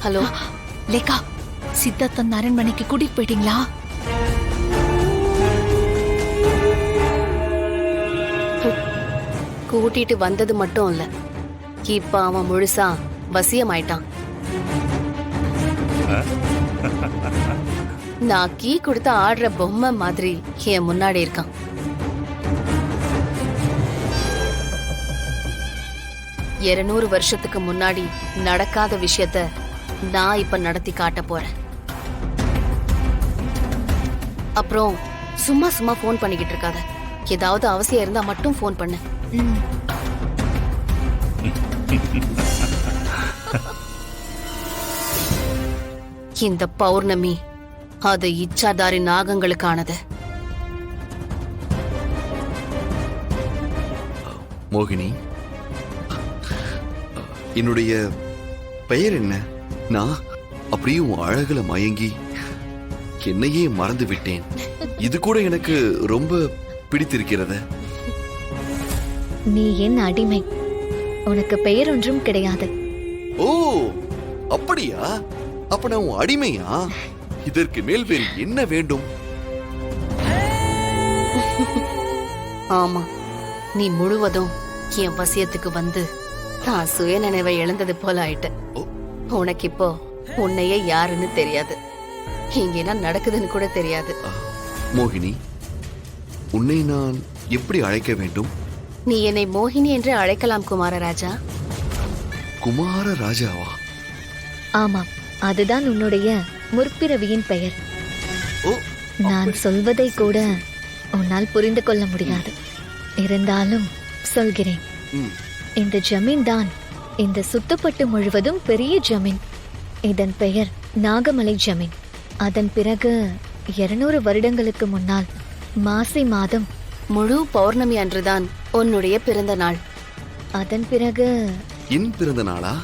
Hello லேக்கா, Siddharthan அரண்மனைக்கு கூட்டிட்டு போயிட்டீங்களா? கூட்டிட்டு வந்தது மட்டும் இல்ல, இப்ப அவன் முழுசா வசியமாயிட்டான். நான் கீ கொடுத்த ஆடுற பொம்மை மாதிரி என் முன்னாடி இருக்கான். இருநூறு வருஷத்துக்கு முன்னாடி நடக்காத விஷயத்த நான் இப்ப நடத்தி காட்ட போறேன். அப்புறம் சும்மா சும்மா போன் பண்ணிக்கிட்டு இருக்காத. ஏதாவது அவசியம் இருந்தா மட்டும் போன் பண்ணு. இந்த பௌர்ணமி அது இச்சாதாரி நாகங்களுக்கானது. மோகினி, என்னுடைய பெயர் என்ன? நான் அப்படியே உன் அழகுல மயங்கி என்னையே மறந்து விட்டேன். இது கூட எனக்கு ரொம்ப பிடித்திருக்கிறது. நீ என் அடிமை, உனக்கு பெயர் ஒன்றும் கிடையாது. ஓ, அப்படியா? அப்ப நான் உன் அடிமையா? இதற்கு மேல் வேறு என்ன வேண்டும்? ஆமா, நீ முழுவதும் என் வசியத்துக்கு வந்து நான் சுயநினைவை இழந்தது போல ஆயிட்ட. உனக்கு இப்போ உன்னையே யாருன்னு தெரியாது, இங்க என்ன நடக்குதுன்னு கூட தெரியாது. மோகினி, உன்னை நான் எப்படி அழைக்க வேண்டும்? நீ என்னை மோகினி என்று அழைக்கலாம் குமாரராஜா. குமாரராஜாவா? ஆமாம், அதுதான் உன்னுடைய முற்பிறவியின் பெயர். ஓ, நான் சொல்வதை கூட உன்னால் புரிந்து கொள்ள முடியாது. இருந்தாலும் சொல்கிறேன். இந்த ஜமீன் தான் இந்த சுத்துப்பட்டு முழுவதும் பெரிய ஜமீன். இதன் பெயர் நாகமலை ஜமீன். அதன் பிறகு 200 வருடங்களுக்கு முன்னால் மாசி மாதம் முழு பௌர்ணமி அன்றுதான் உன்னுடைய பிறந்த நாள். அதன் பிறகு என் பிறந்த நாளா?